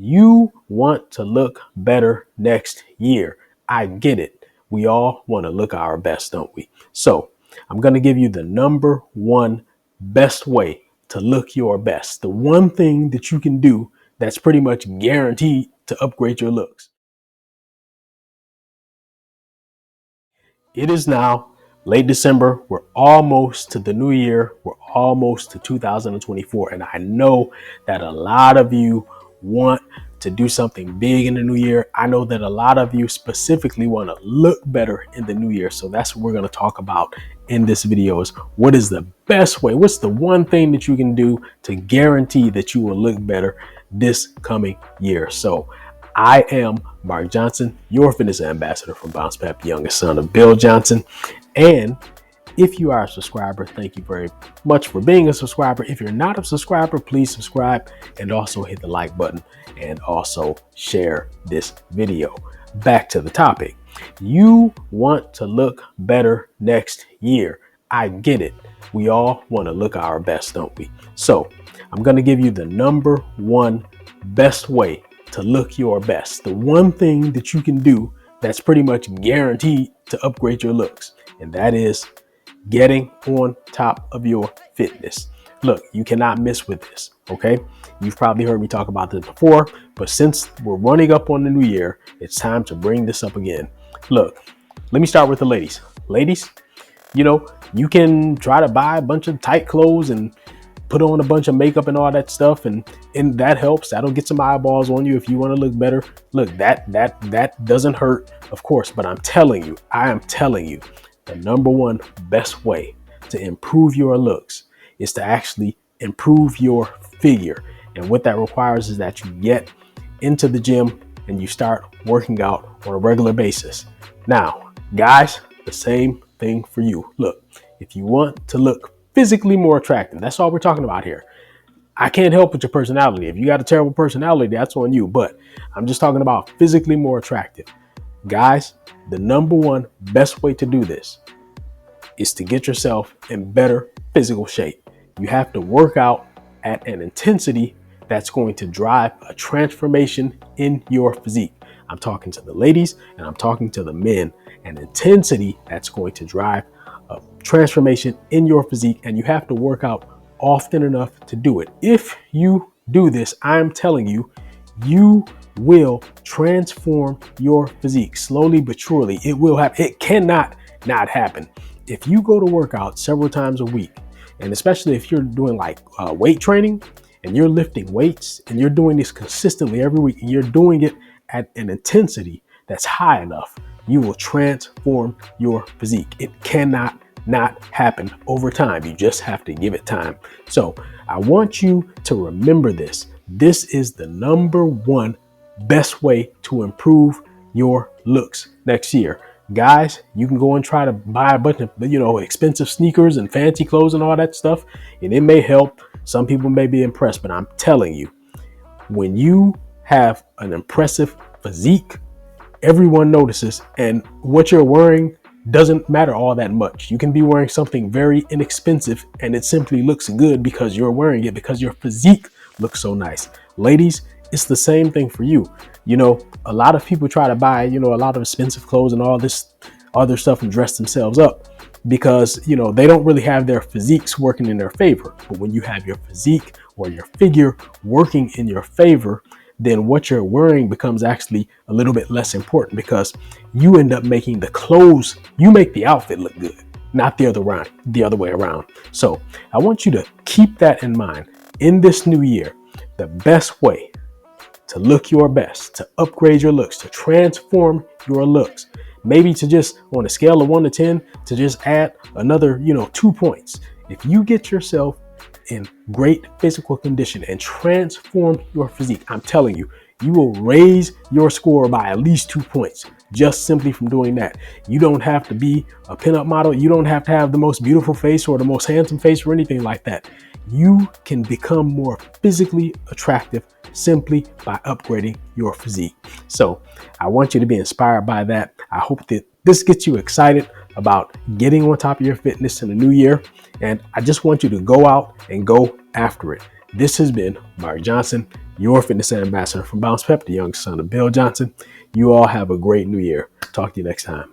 You want to look better next year. I get it. We all want to look our best, don't we? So I'm going to give you the number one best way to look your best. The one thing that you can do that's pretty much guaranteed to upgrade your looks. It is now late December. We're almost to the new year. We're almost to 2024. And I know that a lot of you want to do something big in the new year. I know that a lot of you specifically want to look better in the new year. So that's what we're going to talk about in this video is what is the best way? What's the one thing that you can do to guarantee that you will look better this coming year? So I am Mark Johnson, your fitness ambassador from Bounce Back, the youngest son of Bill Johnson. And if you are a subscriber, thank you very much for being a subscriber. If you're not a subscriber, please subscribe and also hit the like button and also share this video. Back to the topic. You want to look better next year. I get it. We all want to look our best, don't we? So I'm going to give you the number one best way to look your best. The one thing that you can do that's pretty much guaranteed to upgrade your looks. And that is getting on top of your fitness. Look, you cannot miss with this. Okay. You've probably heard me talk about this before, but since we're running up on the new year, it's time to bring this up again. Look, let me start with the ladies. Ladies, you can try to buy a bunch of tight clothes and put on a bunch of makeup and all that stuff, and that helps. That'll get some eyeballs on you if you want to look better. Look, that doesn't hurt, of course, but I am telling you, the number one best way to improve your looks is to actually improve your figure. And what that requires is that you get into the gym and you start working out on a regular basis. Now, guys, the same thing for you. Look, if you want to look physically more attractive, that's all we're talking about here. I can't help with your personality. If you got a terrible personality, that's on you. But I'm just talking about physically more attractive. Guys, the number one best way to do this is to get yourself in better physical shape. You have to work out at an intensity that's going to drive a transformation in your physique. I'm talking to the ladies and I'm talking to the men. An intensity that's going to drive a transformation in your physique, and you have to work out often enough to do it. If you do this, I'm telling you, you will transform your physique slowly but surely. It will happen. It cannot not happen. If you go to work out several times a week, and especially if you're doing like weight training and you're lifting weights and you're doing this consistently every week and you're doing it at an intensity that's high enough, you will transform your physique. It cannot not happen over time. You just have to give it time. So I want you to remember this. This is the number one best way to improve your looks next year. Guys, you can go and try to buy a bunch of, expensive sneakers and fancy clothes and all that stuff, and it may help. Some people may be impressed, but I'm telling you, when you have an impressive physique, everyone notices, and what you're wearing doesn't matter all that much. You can be wearing something very inexpensive and it simply looks good because you're wearing it, because your physique looks so nice. Ladies, it's the same thing for you. A lot of people try to buy, a lot of expensive clothes and all this other stuff and dress themselves up because, they don't really have their physiques working in their favor. But when you have your physique or your figure working in your favor, then what you're wearing becomes actually a little bit less important because you end up making the clothes, you make the outfit look good, not the other way around. So I want you to keep that in mind. In this new year, the best way to look your best, to upgrade your looks, to transform your looks, maybe to just on a scale of 1 to 10, to just add another, 2 points. If you get yourself in great physical condition and transform your physique, I'm telling you, you will raise your score by at least 2 points just simply from doing that. You don't have to be a pinup model. You don't have to have the most beautiful face or the most handsome face or anything like that. You can become more physically attractive simply by upgrading your physique. So I want you to be inspired by that. I hope that this gets you excited about getting on top of your fitness in the new year. And I just want you to go out and go after it. This has been Mark Johnson. your fitness ambassador from Bounce Pep, the young son of Bill Johnson. You all have a great new year. Talk to you next time.